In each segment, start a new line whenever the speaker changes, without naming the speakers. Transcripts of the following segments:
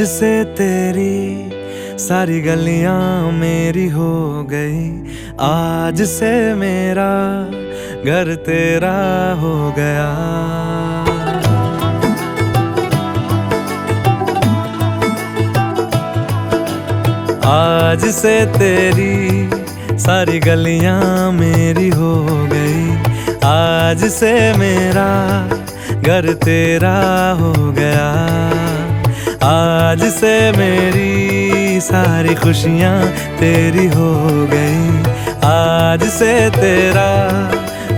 से तेरी सारी गलियां मेरी हो गई, आज से मेरा घर तेरा हो गया। आज से तेरी सारी गलियां मेरी हो गई, आज से मेरा घर तेरा हो गया। आज से मेरी सारी खुशियां तेरी हो गई, आज से तेरा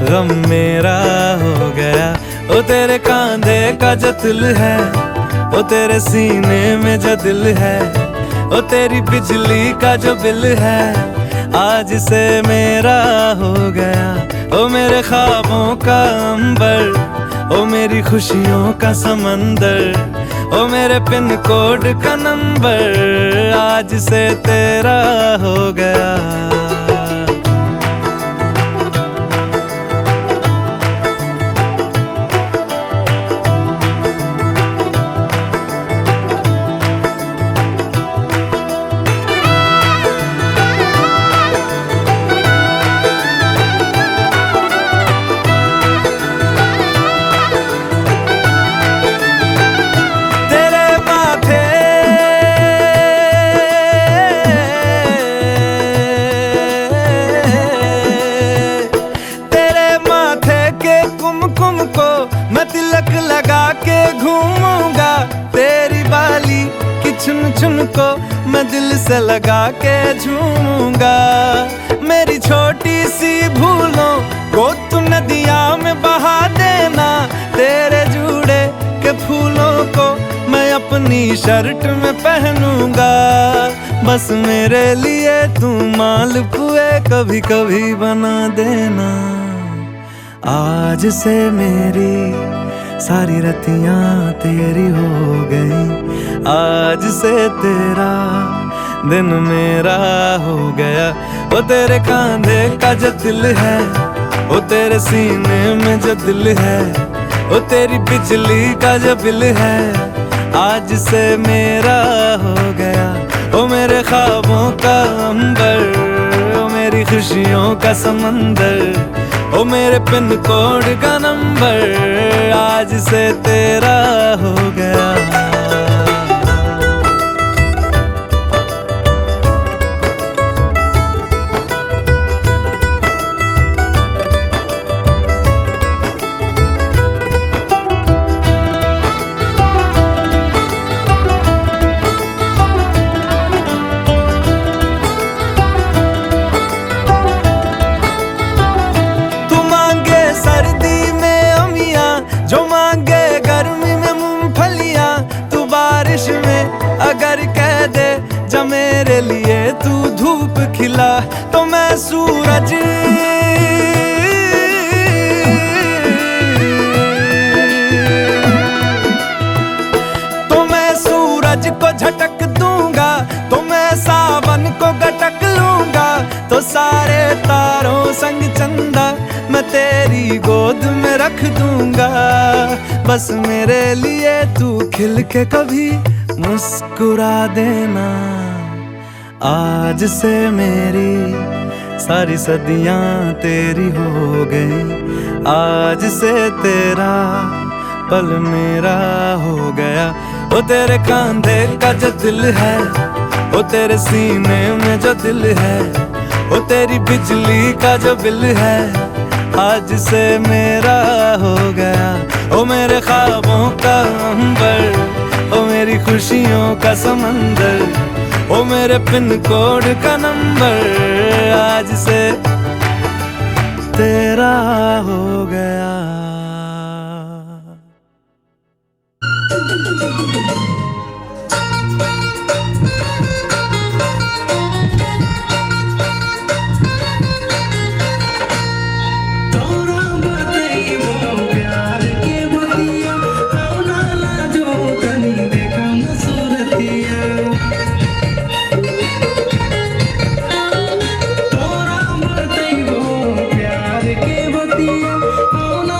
गम मेरा हो गया। ओ तेरे कांधे का जो दिल है, ओ तेरे सीने में जो दिल है, ओ तेरी बिजली का जो बिल है, आज से मेरा हो गया। ओ मेरे ख्वाबों का अंबर, ओ मेरी खुशियों का समंदर, ओ मेरे पिन कोड का नंबर, आज से तेरा हो गया। मैं तिलक लगा के घूमूंगा, तेरी बाली की चुन चुन को मैं दिल से लगा के झूमूंगा। मेरी छोटी सी भूलों को तू नदिया में बहा देना, तेरे जूड़े के फूलों को मैं अपनी शर्ट में पहनूंगा। बस मेरे लिए तू मालपुए कभी कभी बना देना। आज से मेरी सारी रतियां तेरी हो गई, आज से तेरा दिन मेरा हो गया। ओ तेरे कांधे का जो दिल है, ओ तेरे सीने में जो दिल है, ओ तेरी बिजली का जो बिल है, आज से मेरा हो गया। ओ मेरे ख्वाबों का अंबर, ओ मेरी खुशियों का समंदर, ओ मेरे पिन कोड का नंबर, आज से तेरा हो गया। अगर कह दे जा मेरे लिए तू धूप खिला, तो मैं सूरज को झटक दूंगा, तो मैं सावन को गटक लूंगा। तो सारे तारों संग चंदा मैं तेरी गोद में रख दूंगा। बस मेरे लिए तू खिल के कभी मुस्कुरा देना। आज से मेरी सारी सदियां तेरी हो गई, आज से तेरा पल मेरा हो गया। ओ तेरे कांधे का जो दिल है, ओ तेरे सीने में जो दिल है, ओ तेरी बिजली का जो बिल है, आज से मेरा हो गया। ओ मेरे ख्वाबों का अंबर, ओ मेरी खुशियों का समंदर, ओ मेरे पिन कोड का नंबर, आज से तेरा हो गया।
Oh no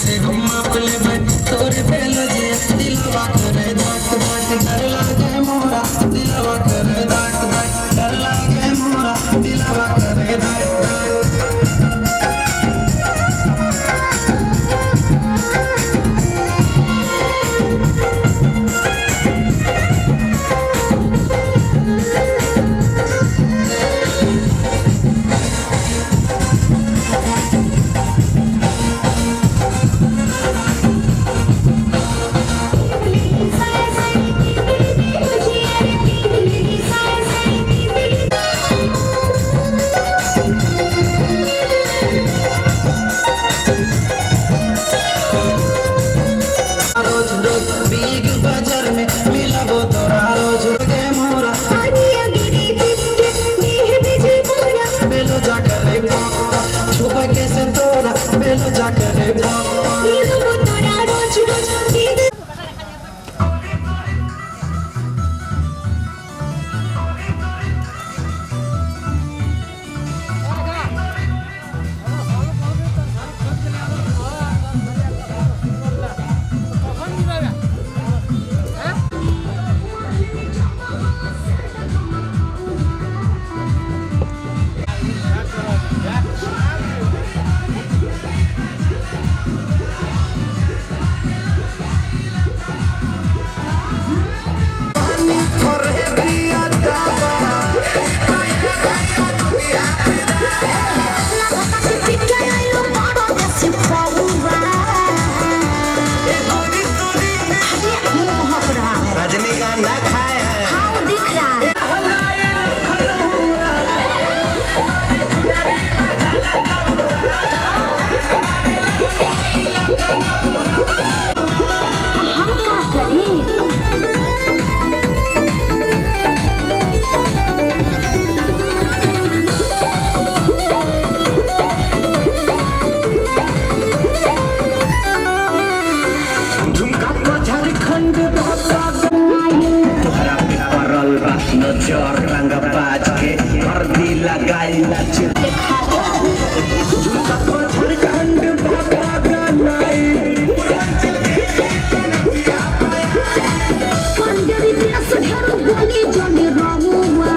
से घुमा पले बन तोरे बेलो जे दिलवा करे धक धक डर लागे मोरा दिलवा करे धक धक डर लागे मोरा दिलवा करे धक
चोर रंग बाज के हरदी लगाई लच झारखंड बाबा गनाई
पंडरी देश घर बोली जनी रहुआ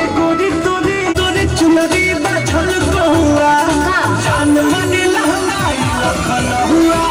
ए गोरी तोरी तोरी चुनरी बाछल बहुआ जान मन लहंगाई लखन हुआ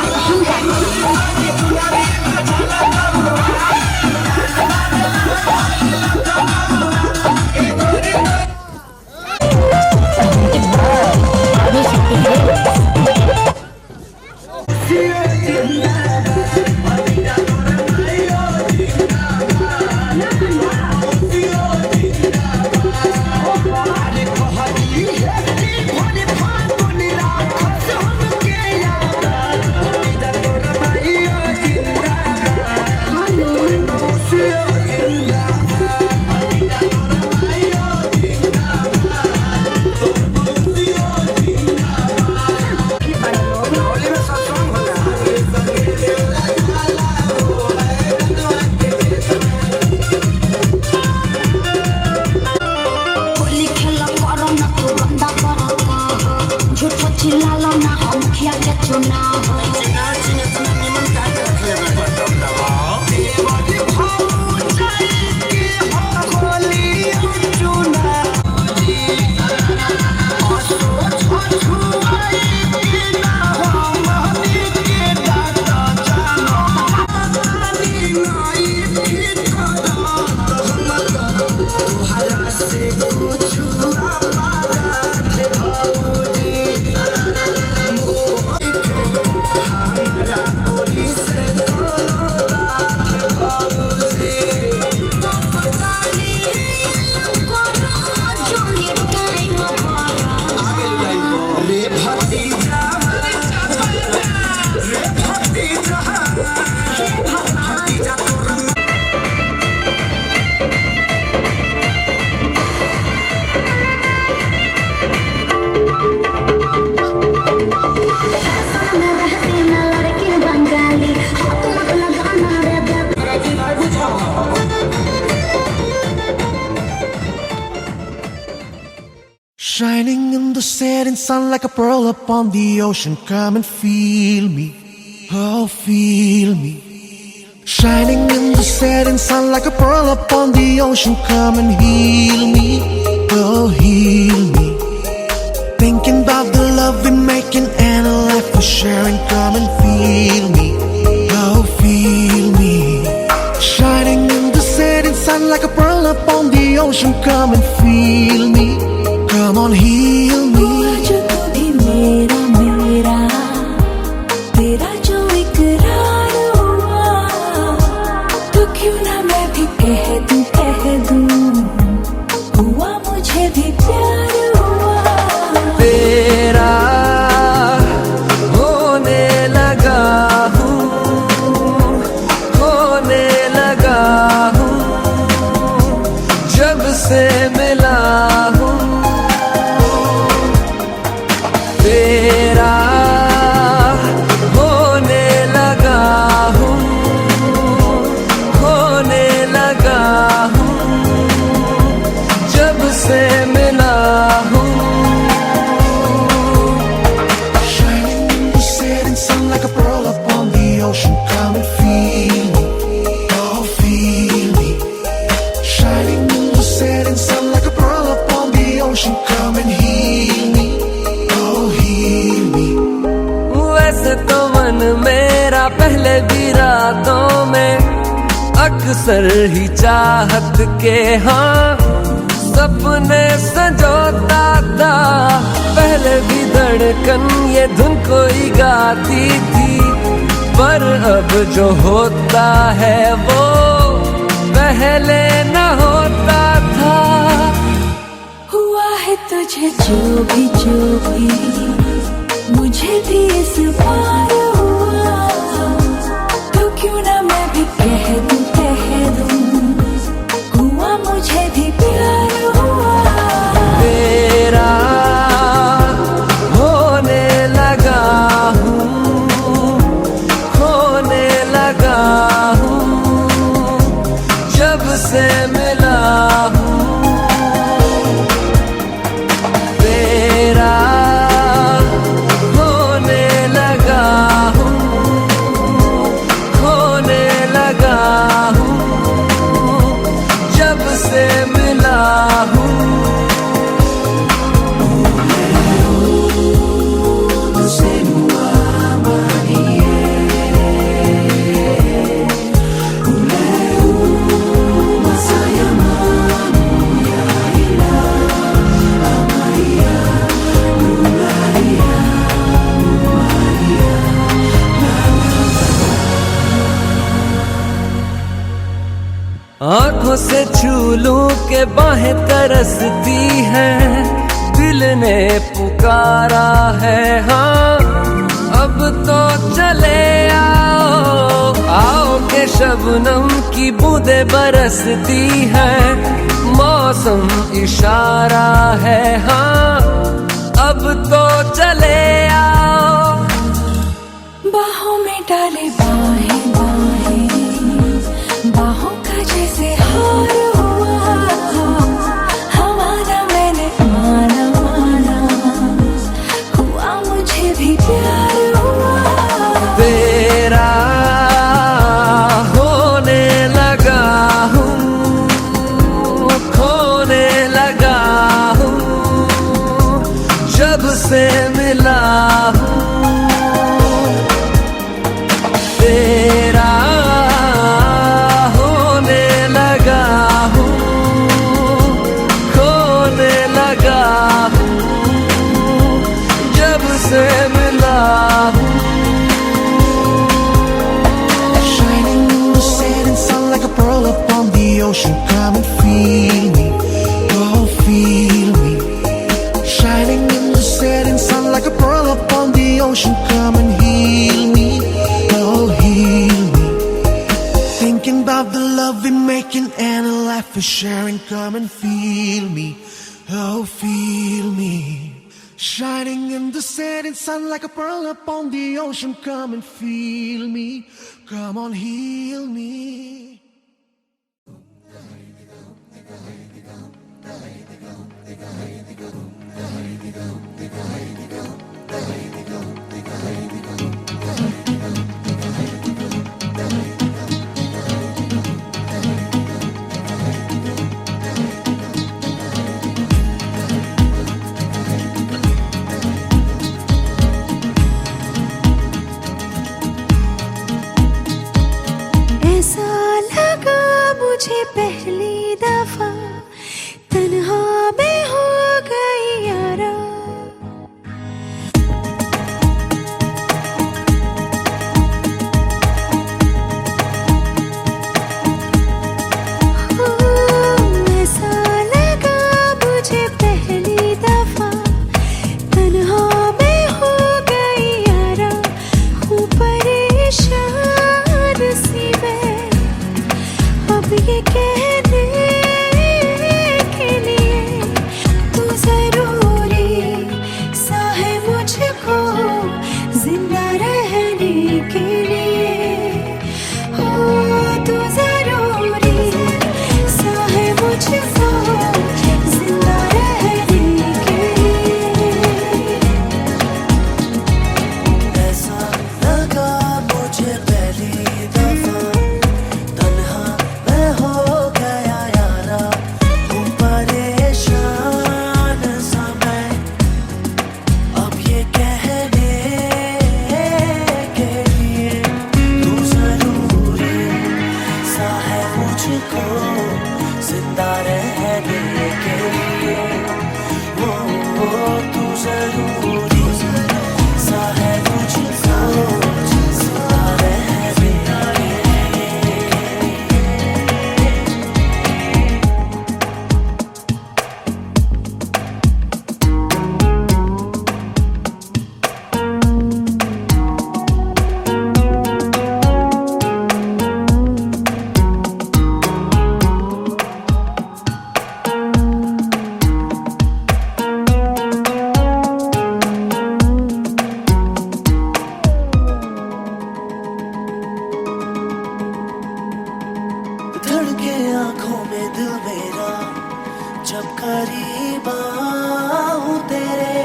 चिल्लालो ना हम मुखिया के चुनाव
sun like a pearl upon the ocean. Come and feel me, oh feel me. Shining in the setting sun like a pearl upon the ocean. Come and heal me, oh heal me. Thinking about the love we're making and a life we're sharing. Come and feel me, oh feel me. Shining in the setting sun like a pearl upon the ocean. Come and feel me, come on heal me.
जो तू भी मेरा मेरा तेरा जो इकरार हुआ, तो क्यों ना मैं भी कह दूं हुआ मुझे भी प्यार हुआ।
तेरा होने लगा हूँ, होने लगा हूँ, जब से मिला हूँ। तेरा होने लगा हूँ, होने लगा हूँ, जब से मिला हूँ।
Shining in the setting sun like a pearl upon the ocean. Come and feel me, oh feel me. Shining in the setting sun like a pearl upon the ocean. Come and heal me, oh heal me.
वैसे तो मन मेरा पहले भी रातों में अक्सर ही चाहत के हाँ सपने संजोता था। पहले भी धड़कन ये धुन कोई गाती थी, पर अब जो होता है वो पहले न होता था।
हुआ है तुझे जो भी मुझे भी इस बार हुआ, तो क्यों ना मैं भी कह दूं हुआ मुझे भी प्यार हुआ।
तेरा होने लगा हूँ, होने लगा हूँ, जब से मिला हूँ। तेरा होने लगा हूँ, होने लगा हूँ, जब से मिला हूँ। आंखों से छू लूं के बाहें तरसती हैं, दिल ने पुकारा है हाँ अब तो चले आओ। आओ के शबनम की बूंदें बरसती हैं, मौसम इशारा है हाँ अब तो चले आओ।
बाहों में डाले बाहें बाहों का जैसे हार हुआ, हमारा मैंने माना हुआ मुझे भी प्यार हुआ।
तेरा होने लगा हूँ, खोने लगा हूँ, जब से मिला हूँ। तेरा होने लगा हूँ, खोने लगा हूँ, जब से मिला हूँ।
Shining in the setting sun like a pearl upon the ocean. Come and feel me, oh feel me. Shining in the setting sun like a pearl upon the ocean. Come and heal me, oh heal me. Thinking about the love we're making and a life we're sharing. Come and feel me, oh feel me. Shining in the setting sun like a pearl upon the ocean. Come and feel me, come on heal me.
ऐसा लगा मुझे पहली दफा तन्हा में हो गई यारा। ऐसा लगा मुझे पहली दफा तन्हा में हो गई यारा। हूँ परेशान सी मैं अब ये कहने के लिए तू जरूरी सा है मुझको जिंदा रहने के लिए। हो तू जरूरी सा है मुझको जिंदा रहने के लिए।
ऐसा लगा मुझे पहली दफा तन्हा मैं हो गया यारा। हूँ परेशान सा मैं अब ये कहने के लिए तू जरूरी सा है मुझको जिंदा रहने के लिए। वो तू जरूरी सा है मुझको जिंदा रहने के लिए। धड़के आंखों में दिल मेरा जब करीब आऊं तेरे।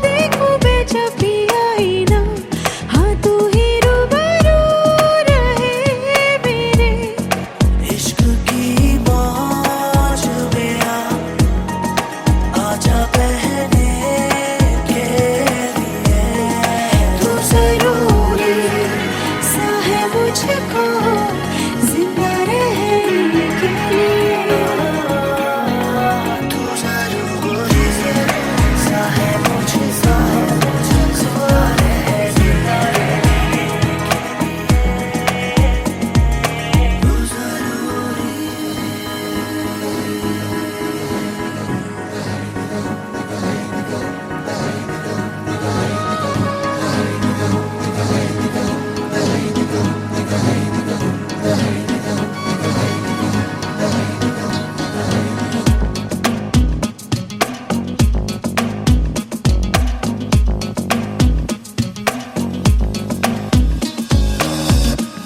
देखूं मैं जब भी आई ना हाँ तू ही रूबरू रहे मेरे।
इश्क की मौज में आजा बहने के लिए।
तू जरूरी सा है मुझको जिंदा रहने के लिए।
तू जरूरी सा है मुझको जिंदा रहने के लिए। तू जरूरी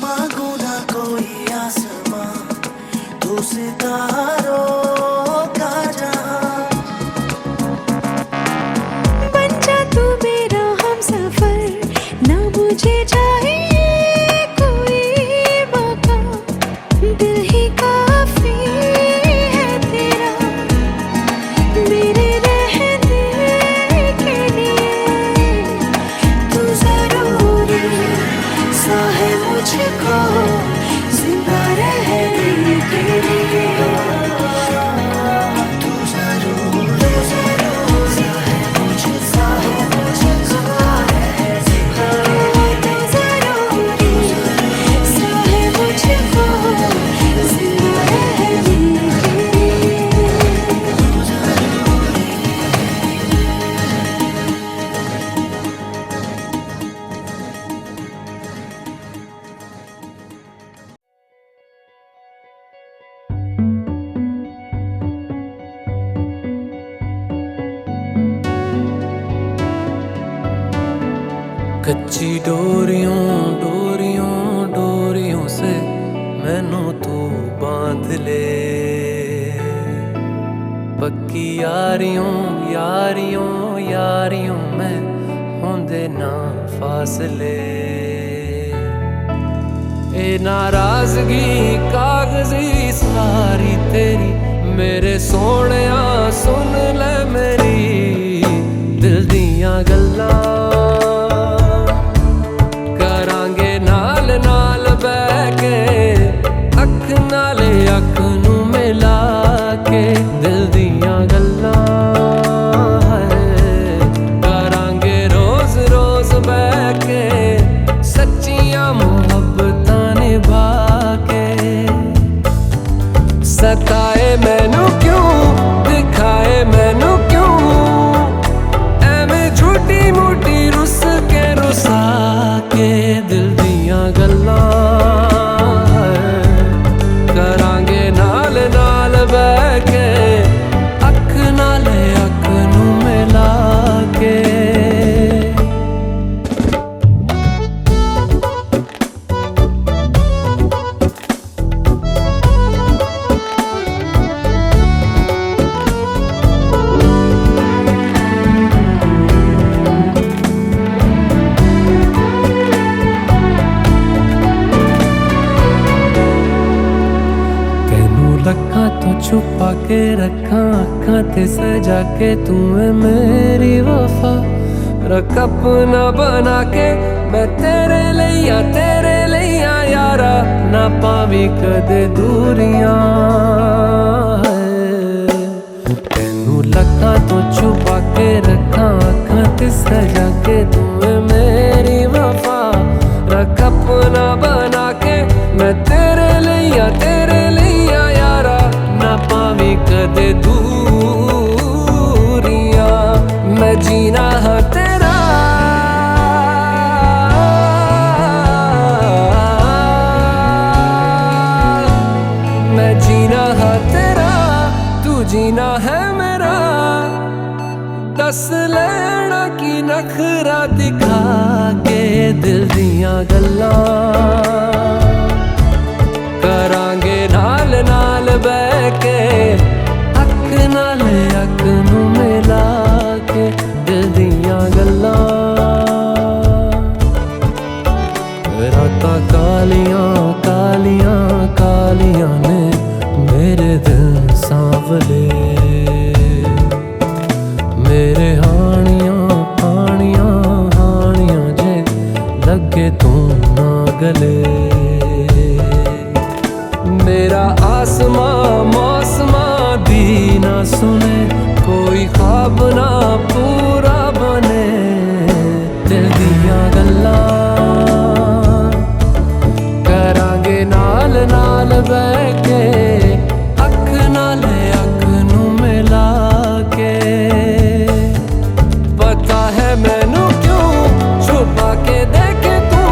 मांगू ना कोई आसमां तू सितारों का जहां।
बन जा तू मेरा हमसफर ना मुझे चाहिए कोई मकाम। दिल ही काफी है तेरा मेरे रहने के लिए। तू जरूरी सा है मुझको जिंदा रहने के लिए।
तू जरूरी सा है मुझको जिंदा रहने के लिए।
तू जरूरी सा है मुझको जिंदा रहने के लिए।
कच्ची डोरियों डोरियों डोरियों से मैनू तू बांध ले।
पक्की यारियों यारियों यारियों में होंदे ना फासले। ए नाराजगी कागजी सारी तेरी मेरे सोहणिया सुन ले मेरी दिल दियां गल्लां। करांगे नाल नाल बैठ के अख नाले अख नू मिला के दिल दियां गल्लां। करांगे रोज रोज बैठ के सच्चियां मुहब्बतां निभा के। सताए मैनू क्यों दिखाए मैनू क्यों एवें झूठी मूठी रुस के रुसा के दिल दियां गल्लां। करांगे नाल नाल बैठ के अख नाले अख नू मिला के। लखा तो छुपा के रखा अखा ते सजा के तू है मेरी वफा। रख अपना बना के मैं तेरे लिया यारा ना पावी कदे दूरियां। तेनू लखा तो छुपा के रखा अखा ते सजा के तू है मेरी वफा। रख अपना बना के मैं तेरे लिया यारा ना पावी कदे दूरियां। मैं जीना है तेरा मैं जीना है तेरा तू जीना है मेरा। दस लेना की नखरा दिखा के दिल दियां गल्लां। करांगे नाल नाल बैठ के अख नाल अख नू मिला के दिल दियां गल्लां। रातां कालियां कालियां कालियां ने मेरे दिल सांवले। मेरे हानियां हानियां हानियां जे लगे तू ना गले। मेरा आसमां मौसमां दी ना सुने कोई ख्वाब ना पूरा बने दिल दियां गल्लां। करांगे नाल नाल बैठ के अख नाले अख नू मिला के। पता है मैनू क्यों छुपा के देखे तू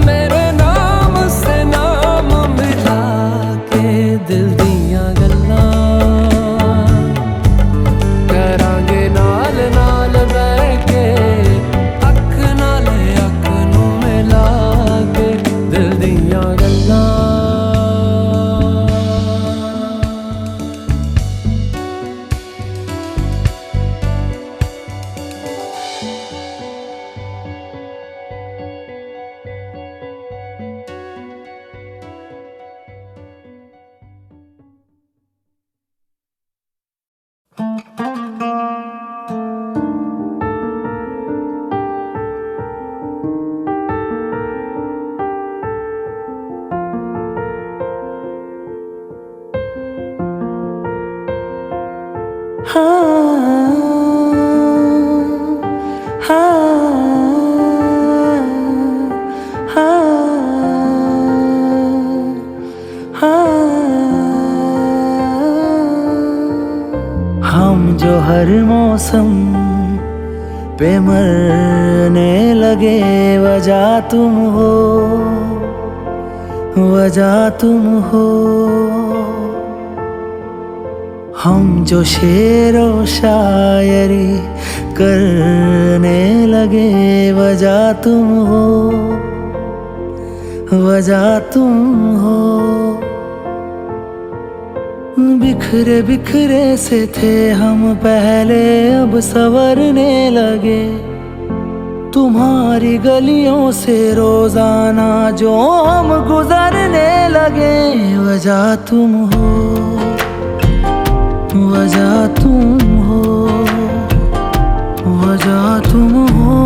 मेरे नाम से नाम मिला के दिल दियां गल्लां। करांगे नाल नाल बैठ के अख नाले अख नू मिला के दिल दियां गल्लां।
हम जो हर मौसम पे मरने लगे वजह तुम हो वजह तुम हो। हम जो शेरो शायरी करने लगे वजह तुम हो वजह तुम हो। बिखरे बिखरे से थे हम पहले, अब संवरने लगे। तुम्हारी गलियों से रोजाना जो हम गुजरने लगे। वजह तुम हो, वजह तुम हो, वजह तुम हो,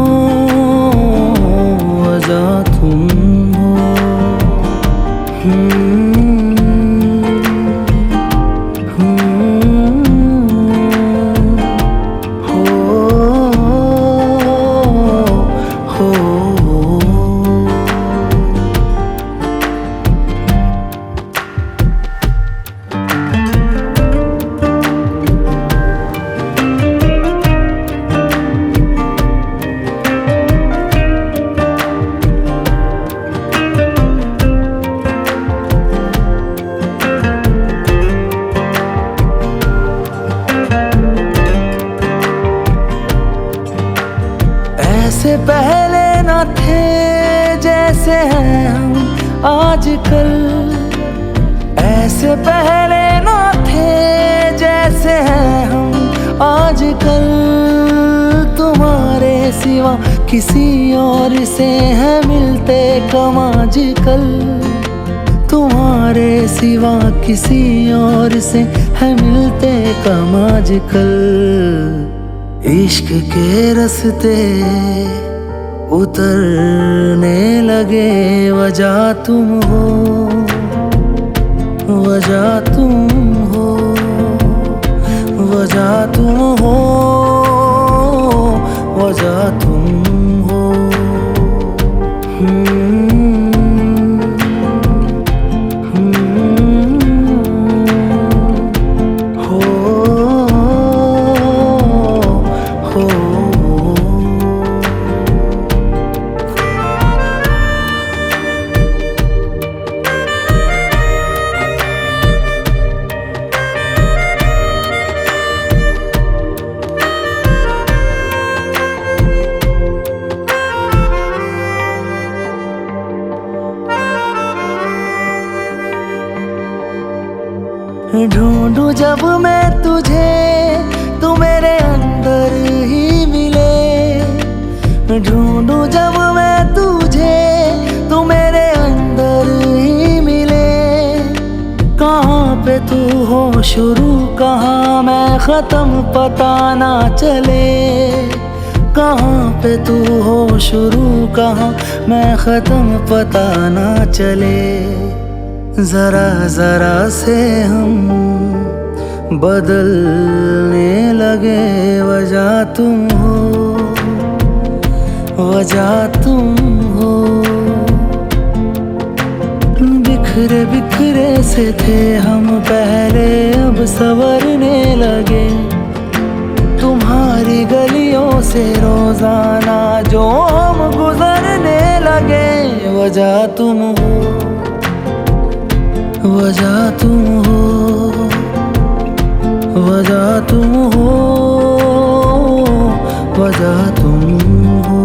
वजह तुम हो। ऐसे पहले न थे जैसे हैं हम आजकल। ऐसे पहले न थे जैसे हैं हम आजकल। तुम्हारे सिवा किसी और से है मिलते कम आजकल। तुम्हारे सिवा किसी और से है मिलते कम आजकल। इश्क के रास्ते उतरने लगे। वजह तुम हो, वजह तुम हो, वजह तुम हो, वजह तुम हो। ढूंढूं जब मैं तुझे तू मेरे अंदर ही मिले। ढूंढूं जब मैं तुझे तू मेरे अंदर ही मिले। कहाँ पे तू हो शुरू, कहाँ मैं ख़त्म पता ना चले। कहाँ पे तू हो शुरू, कहाँ मैं ख़त्म पता ना चले। जरा जरा से हम बदलने लगे। वजह तुम हो, वजह तुम हो। बिखरे बिखरे से थे हम पहले, अब संवरने लगे। तुम्हारी गलियों से रोजाना जो हम गुजरने लगे। वजह तुम हो, वजह तुम हो, वजह तुम हो, वजह तुम हो।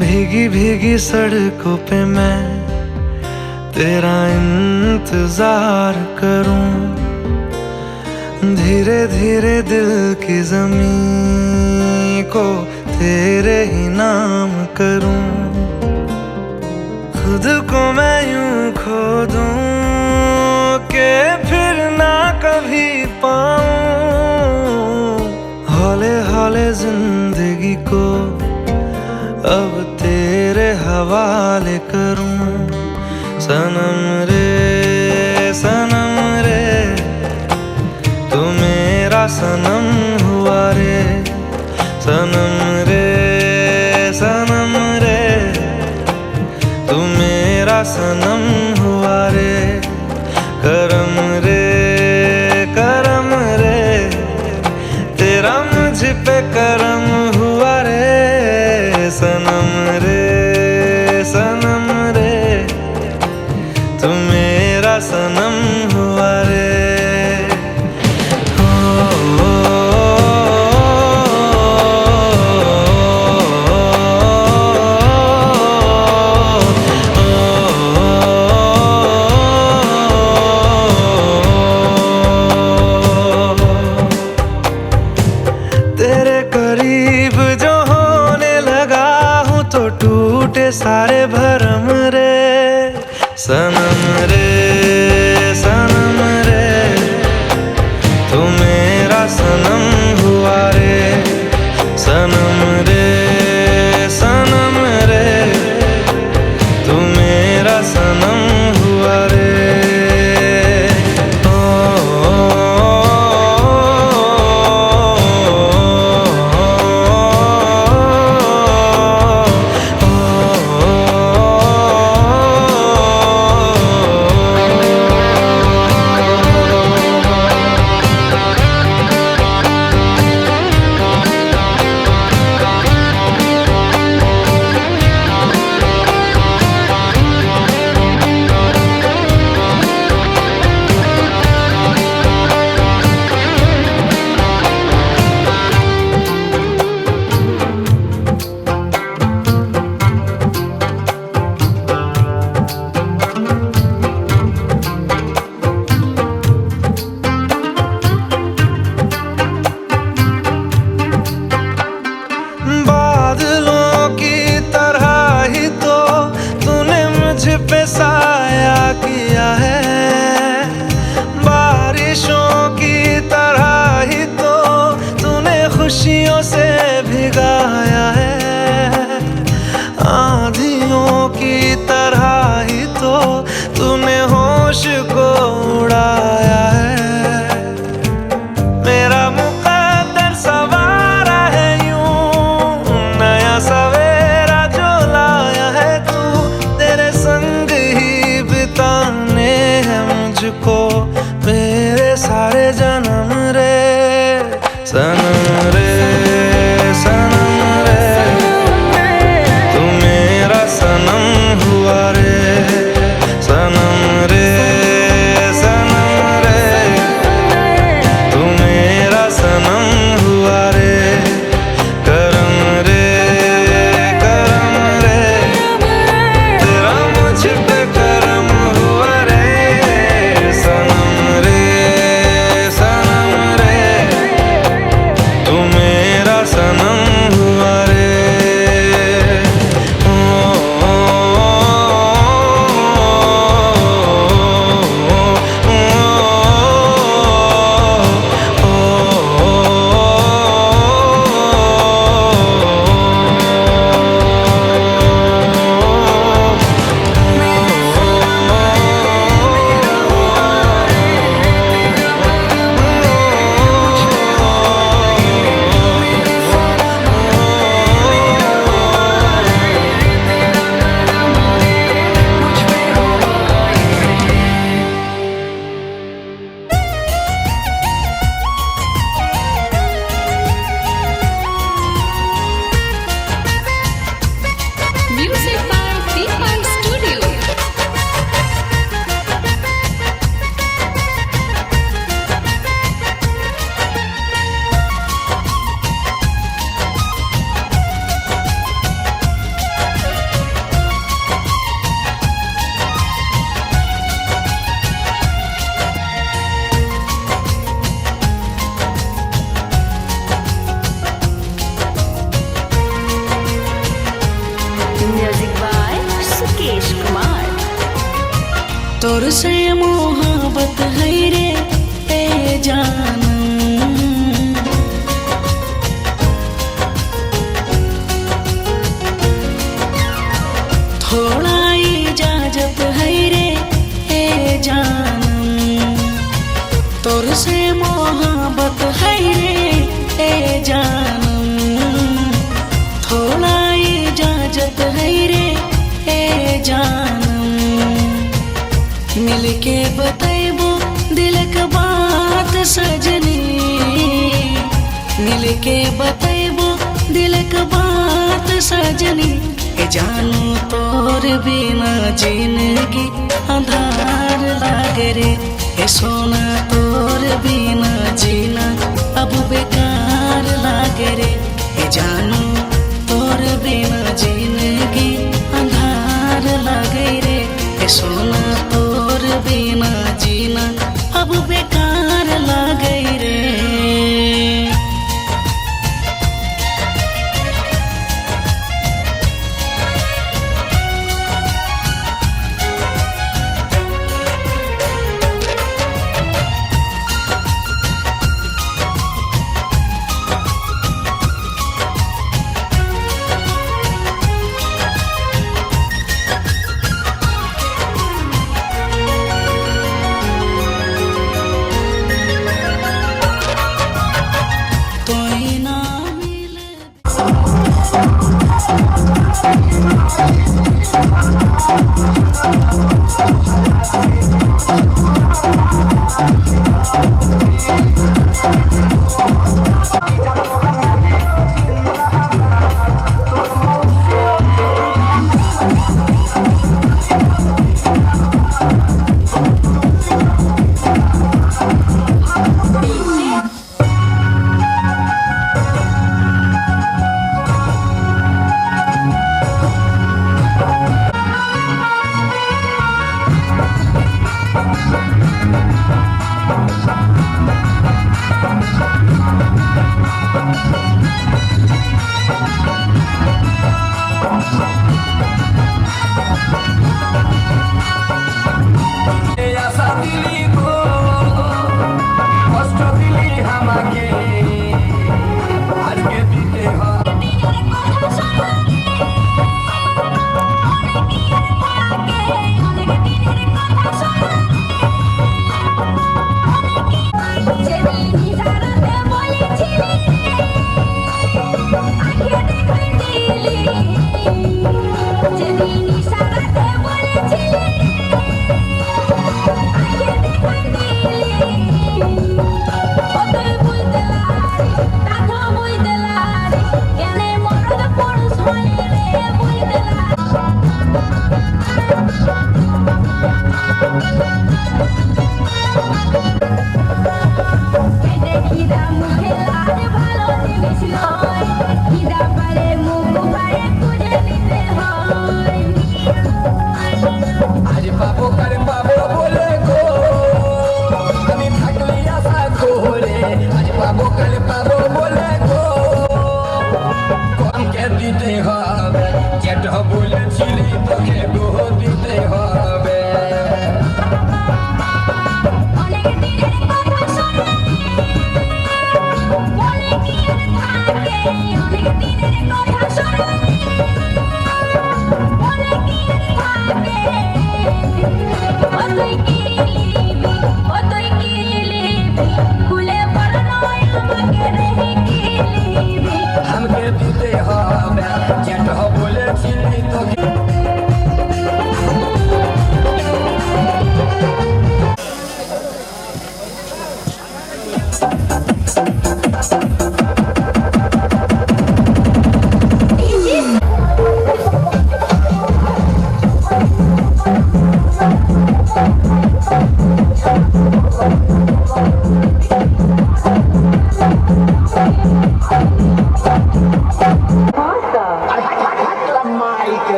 भीगी भीगी सड़कों पे मैं तेरा इंतजार करूं। धीरे धीरे दिल की ज़मीं को तेरे ही नाम करूं। खुद को मैं यूं खो दूं कि फिर ना कभी पाऊं। हौले हौले जिंदगी को अब तेरे हवाले करूं। सनम रे सनम रे मेरा सनम हुआ रे, सनम रे सनम रे, तू मेरा सनम हुआ रे, करम रे करम रे, तेरा मुझ पे करम हुआ रे, सनम रे सनम रे, तू मेरा सनम हुआ रे। तेरे करीब जो होने लगा हूँ तो टूटे सारे भरम रे, सनम रे सनम रे, तू मेरा सनम हुआ रे, सनम रे सनम रे, तू मेरा सनम हुआ रे। बादलों की तरह ही तो तूने मुझ पे साया किया है, बारिशों की तरह ही तो तूने खुशियों से भिगाया है, आंधियों की तरह ही तो तूने होश को उड़ाया है, मेरा मुकद्दर सवारा है यूं, नया सवेरा जो लाया है तू, तेरे संग ही बिताने हैं मुझको मेरे सारे जन्म रे, सनम रे सनम रे, तू मेरा सनम हुआ रे, सनम रे सनम रे, तू मेरा सनम हुआ रे, करम रे करम रे, तेरा मुझ पे करम हुआ रे, सनम रे सनम रे, तू मेरा सनम हुआ रे।
Music by Deepak Studio.
Music by Sukesh Kumar.
तोर से मोहब्बत है रे ए जानम, थोड़ा इजाजत है रे ए जानम, तोर से मोहब्बत है के बतैबो दिल के बात सजनी, मिल के बतैबो दिल के बात सजनी। ए जानू तोर बिना जिंदगी अंधार लागे रे, ए सोना तोर बिना जीना अब बेकार लागे रे। ए जानू तोर बिना जिंदगी अंधार लागे रे, ए सोना तोर बिना जीना अब बेकार लागे रे।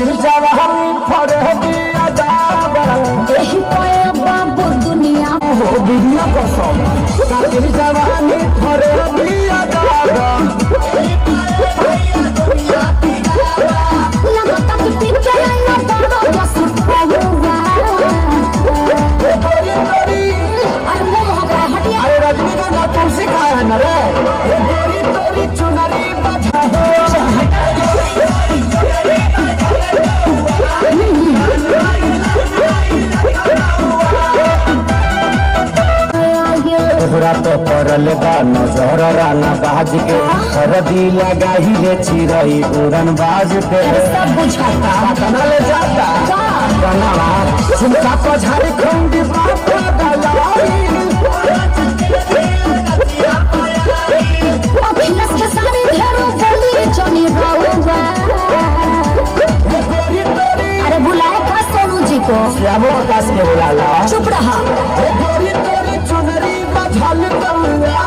दिल जवानी फरे दिया जावा
यही पाए बाबू दुनिया
हो बिना कसम दिल जवानी फरे दिया जावा
लगता कि पीछे ना बड़ो जस पाऊंगा अरे वो हो गया हटिया
अरे रजनीगंधा तुलसी खाया न रे गोरी तोरी चुनरी बजा तोहरा तो परल बा नजर राना बाज के हरदी लगाही रे चिरई उड़न बाज के
सब बुझाता
तना ले जाता कनावा झुमका को झारखंड बापा गलाई
अखिलस के सारे घेरो बोली जनी रहूंगा अरे बुलाए का सोनू जी को
श्यामो आकाश के बुलाला
चुप रहा
गोरी तोरी चुनरी बझल कौआ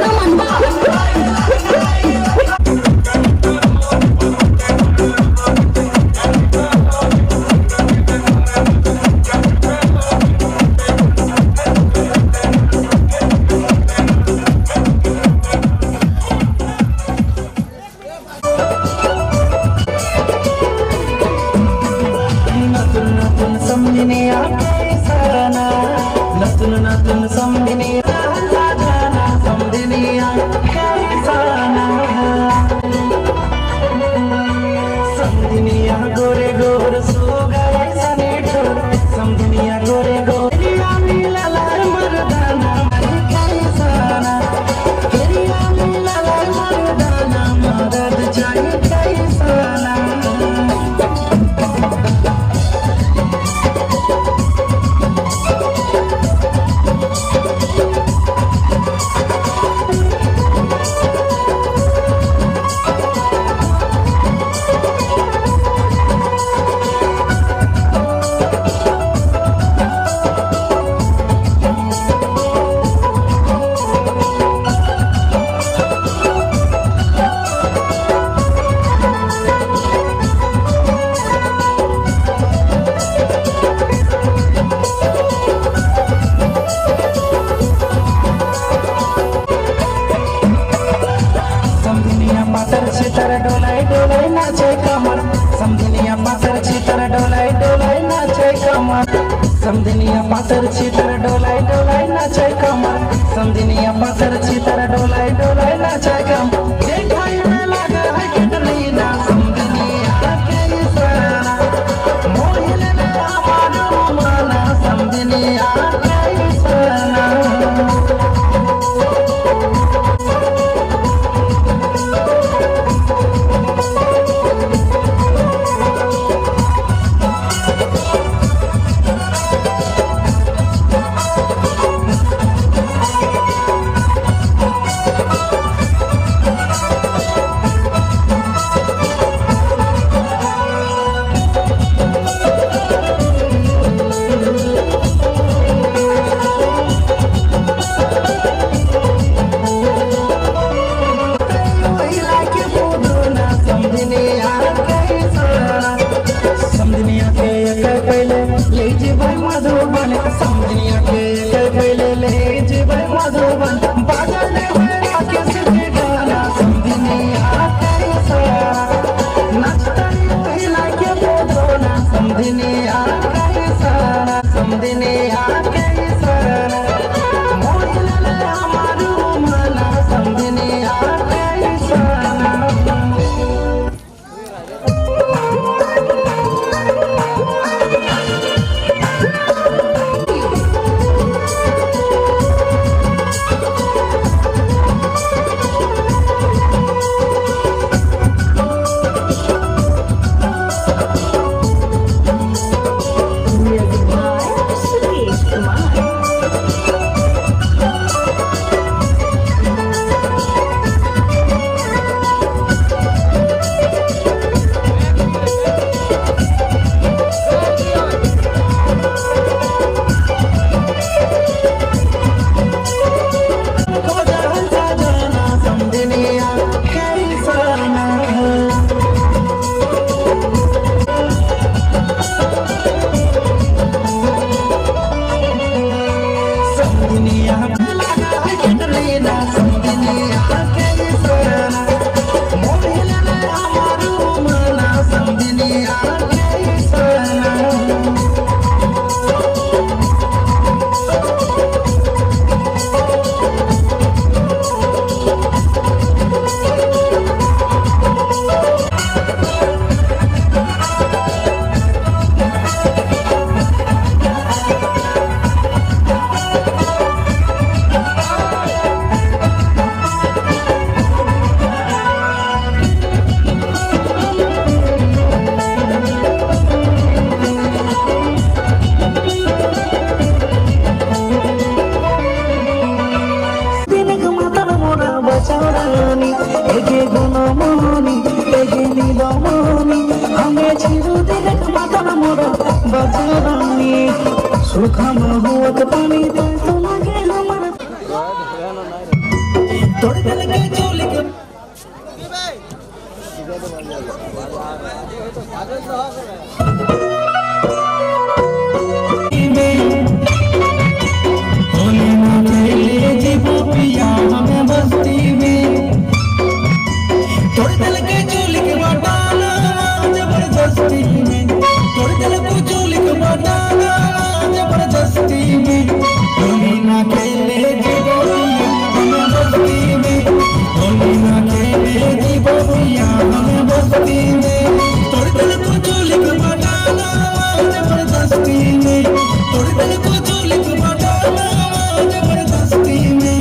नमन बा
समझनिया पातर छितर डोलाई डोलाई नाचे कमर समझनिया पातर छितर डोलाई डोलाई नाचे कमर देखाई में लगा है कितनी ना समझनिया के सराना मोहिल ने हमारा माना समझनिया के सराना গুণমণি এই নীলমণি আমি চিরদিন মাতার মোর বজরানি সুখম হুয়ত পানি দে তোমাকে আমার তোর দিল के चोली के होली ना खेले जीवो पिया हमें बस्ती में तोड़ दिल के चोली के बटाना जबरदस्ती में तोड़ दिल को चोली के बटाना जबरदस्ती में होली ना खेले जीवो पिया हमें बस्ती में होली ना खेले जीवो पिया हमें बस्ती में तोड़ दिल को चोली के बटाना जबरदस्ती में तोड़ दिल को चोली के बटाना जबरदस्ती में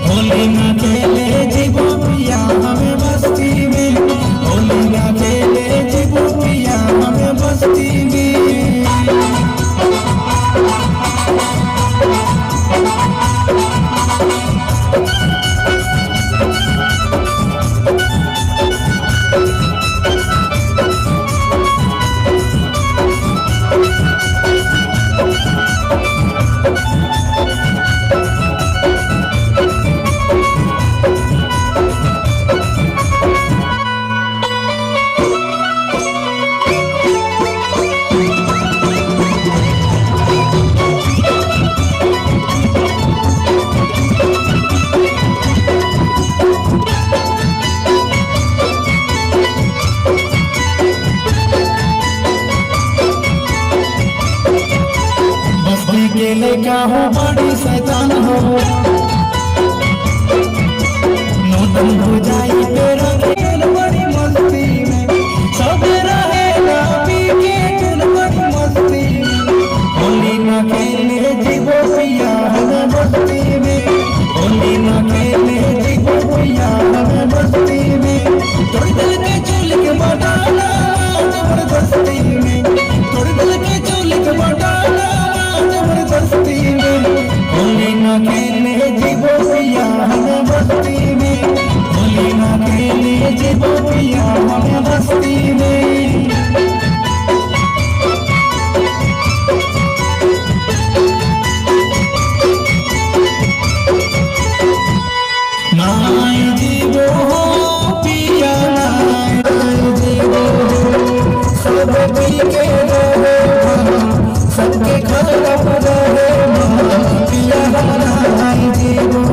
होली ना खेले जीवो पिया हमें बस्ती में होली ना खेले जीवो पिया हमें बस्ती में बस्ती के लड़का हो बड़ी शैतान हो नोटन हो जाई तेरा खेल बड़ी मस्ती में सब रहेगा पी के तुल बड़ी मस्ती में होली ना खेले जीवो पिया हमें बस्ती में होली ना खेले जीवो पिया हमें बस्ती में तोड़ दिल के चोली के बटाना जबरदस्ती में तोड़ दिल के चोली के बटाना जबरदस्ती में होली ना खेले जीवो पिया हमें बस्ती में होली ना खेले जीवो पिया हमें बस्ती में नाई जीवो पिया नाई जीवो सब पी के रहे सबके घर रहे पिया नाई जीवो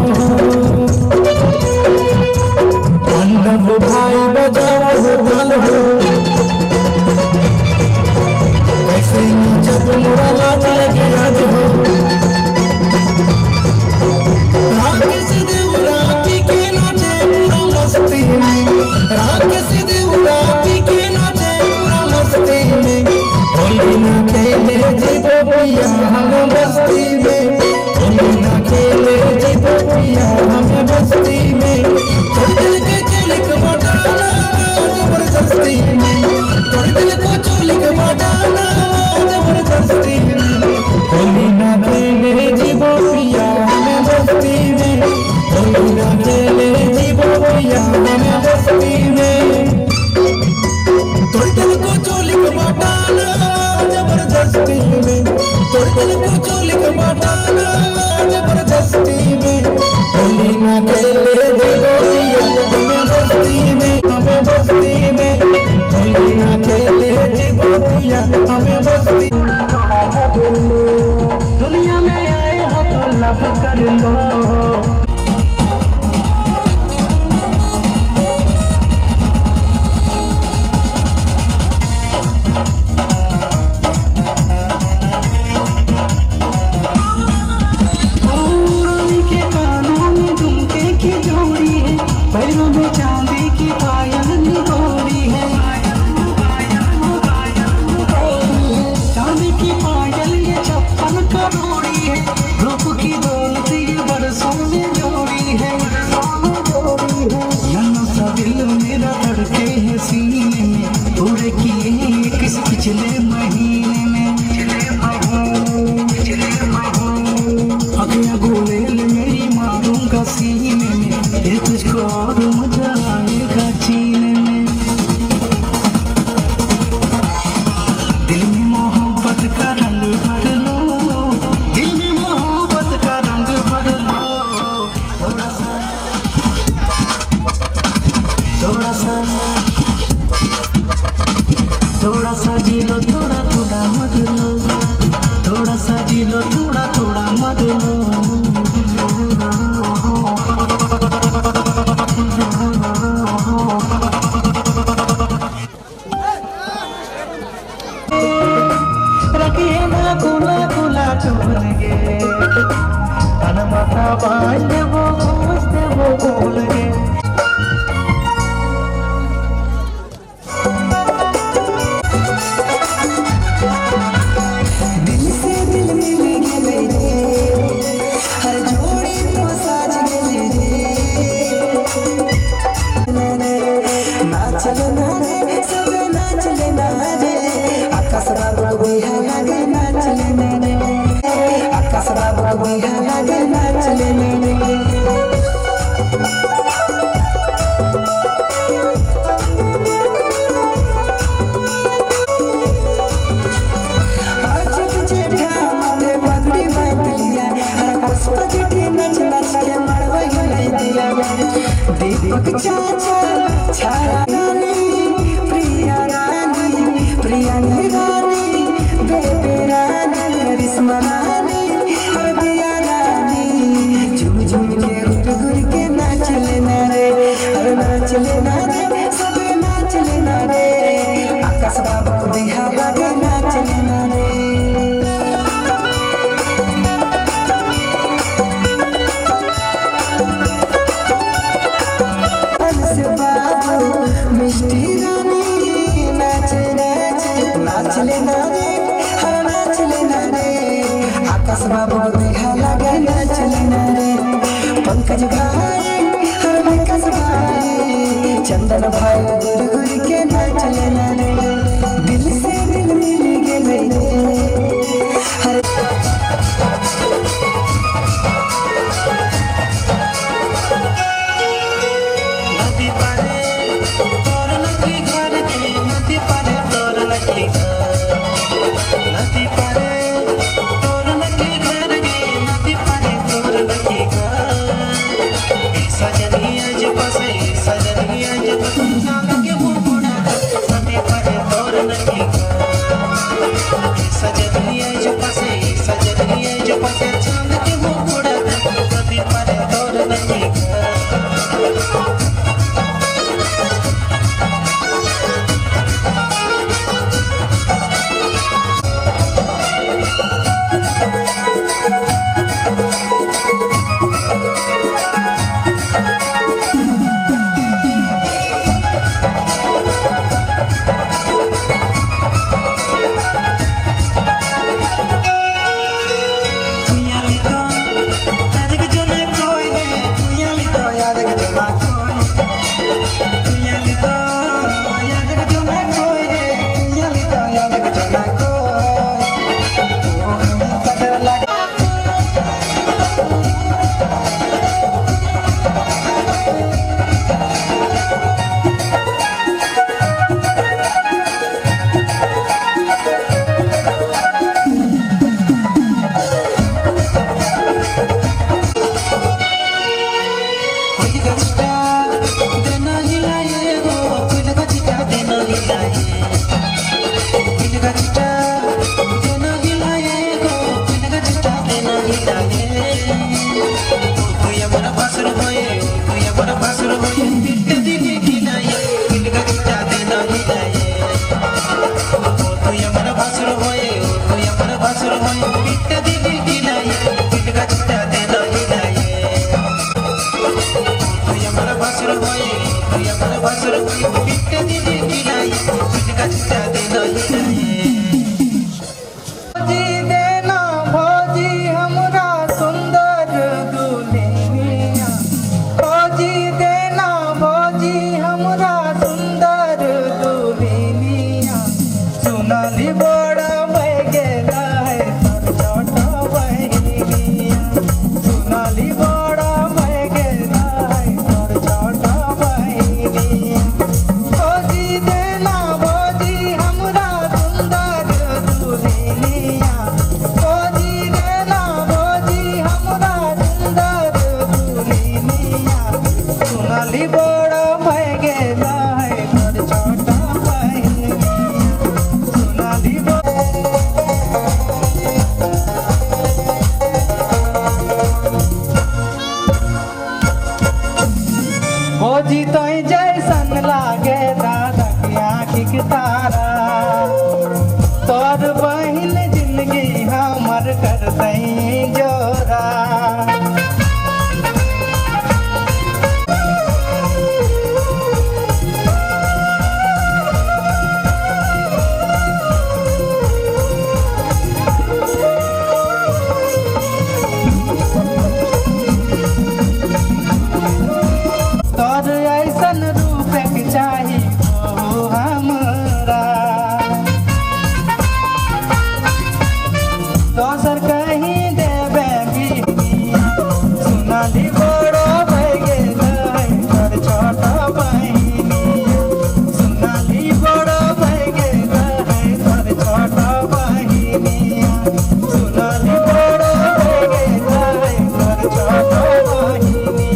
मंडप भाई बजाओ गल हो कैसे जब मोरा लाज लगे आज हो राकेश देवरा पी के नाचे पूरा मस्ती में राकेश देवरा पी के नाचे पूरा मस्ती में होली ना खेले जीवो पिया हमें बस्ती में होली ना खेले जीवो पिया हमें बस्ती में तोड़ दिल के चोली के बटाना जबरदस्ती में तोड़ दिल को चोली के बटाना जबरदस्ती में होली ना खेले जीवो पिया हमें बस्ती में होली ना खेले जीवो पिया हमें बस्ती में तोड़ दिल को चोली के बटाना जबरदस्ती में तोड़ दिल को चोली के बटाना जबरदस्ती में होली ना खेले जीवो पिया हमें बस्ती में हमें बस्ती में होली ना खेले जीवो पिया हमें बस्ती दुनिया में आए हो तो लब कर लो पैरों में चांदी की पायल निगोरी है चांदी की पायल ये 56 करोड़ी है रूप की दौलत ये बरसों में जोड़ी है नन्हा सा दिल मेरा धड़के है सीने में पूरे किए किस पिछले महीने में अगला गोले मेरी मारूंगा सीने में ये तुझको और मजा आएगा जी लो थोड़ा थोड़ा मत लो, थोड़ा सा जी लो थोड़ा थोड़ा मत लो। रखिए ना खुला खुला छोड़ गे, अनमता बांध वो खोजते वो बोल गे। दिल से दिल मिल गए रे, हर जोड़ी तो साज गए रे। नाच लेना रे सब नाच लेना रे, आकाश बाबू बिहा लागे नाच लेना रे, आकाश बाबू बिहा लागे नाच लेना रे। आज तुझे ठामे पगड़ी बांध लिया, हर पुष्प चिट्ठी नच नच के मरवा गई दिया। दीपक चाचा छाया रानी, प्रिया रानी, प्रियांगी रानी, बेबी रानी, करिश्मा रानी, हर दिया रानी। झूम झूम के उठ घुर के नाच लेना रे, हर नाच लेना रे, सब नाच लेना रे। आकाश बाबू बिहा लागे नाच लेना रे। हंस बाबू मिष्टी रानी, नाच नाच नाच लेना रे, हर नाच लेना रे। आकाश बाबू बिहा लागे नाच लेना रे। पंकज भाई हर विकास भाई, चंदन भाई गुर गुर के नाच लेना रे। दिल से दिल मिल गए रे, हर नदी पारे तोर लगी घर के, नदी पारे तोर लगी घर, नदी पारे तोर लगी घर के, नदी पारे तोर लगी घर। सजनी आज बसे सजनी आज बसे नाम के मुकुड़ा, नदी पारे तोर लगी घर। सजनी आज बसे सजनी आज बसे चांद के मुकुड़ा, नदी पारे तोर लगी घर। भौजी तो जैसन लागे दादा की आँखी के तारा तोर बहिन जिंदगी हमर कर दई जोरा तोर ऐसन रूप के चाही ओ हमरा दोसर कहीं देवे सुनाली बड़ो भई गेल तोर छोटा बहिनी सुनाली बड़ो भई गेल तोर छोटा बहिनी सुनाली बड़ो भई गेल तोर छोटा बहिनी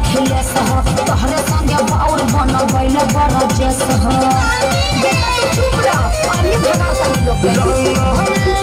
तोहरे संगे बाउर बनल बैल बड़ जेस हो चुप रह पानी भगा सब लोग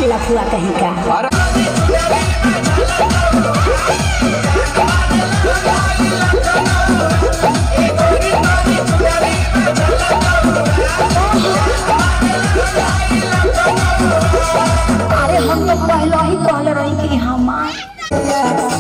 लफुआ कहीं का अरे हम तो पहले ही कहले रही कि हमार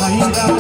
Ahí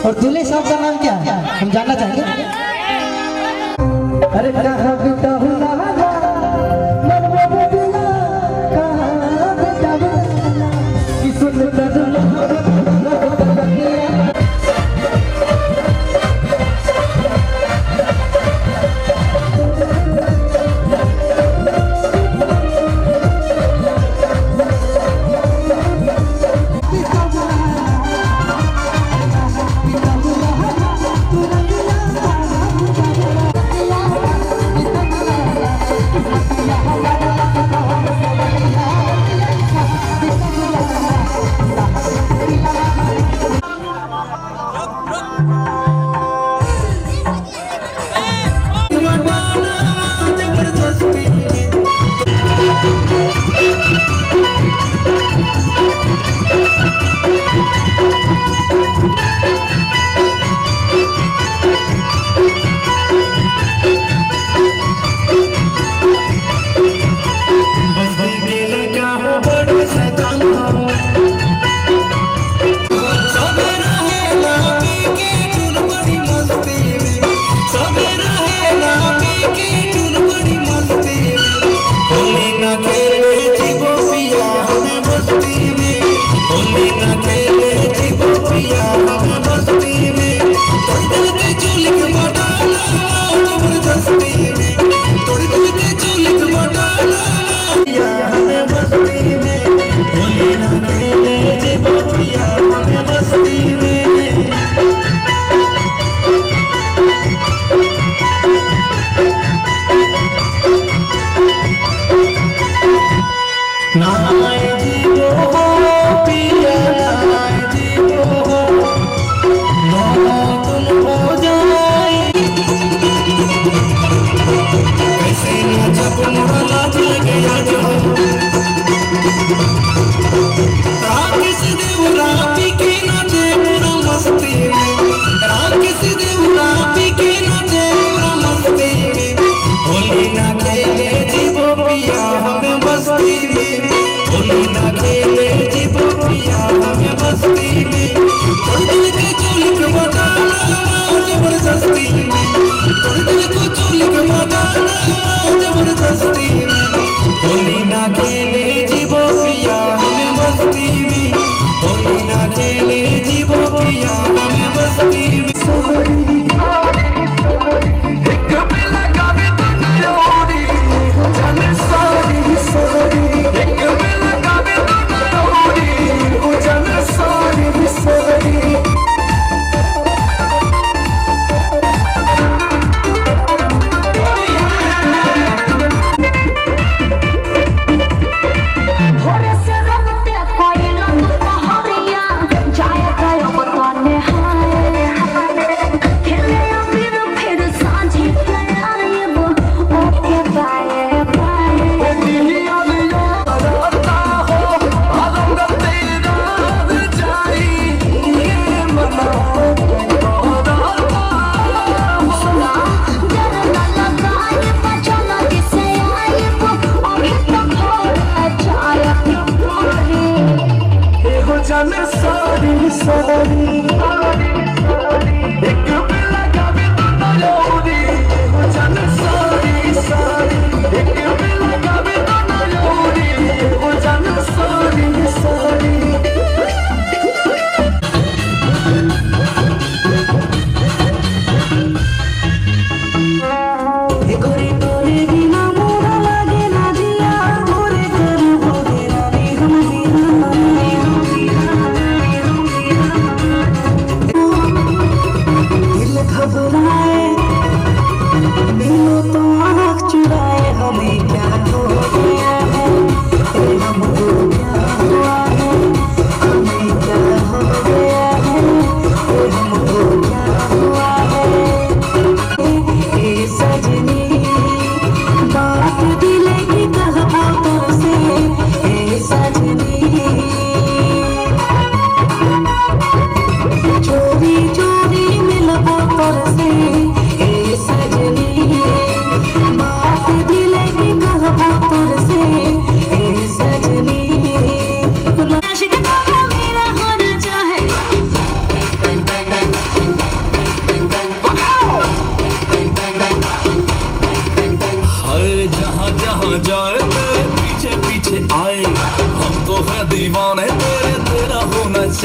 और दूल्हे साहब का नाम क्या है हम जानना चाहेंगे। अरे कहाँ बेटा हुआ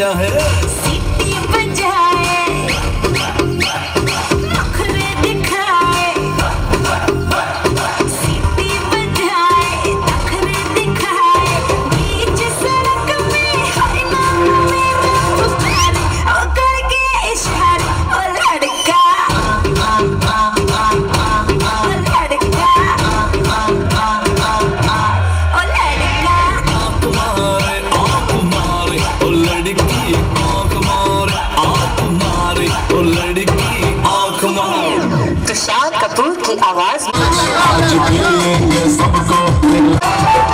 चाहे
सीटी बजाए नखरे दिखाए सीटी बजाए नखरे दिखाए बीच सड़क में हर नाम मेरा पुकारे ओ करके इशारे ओ लड़का
तुषार कपूर की आवाज
आज पिएंगे सबको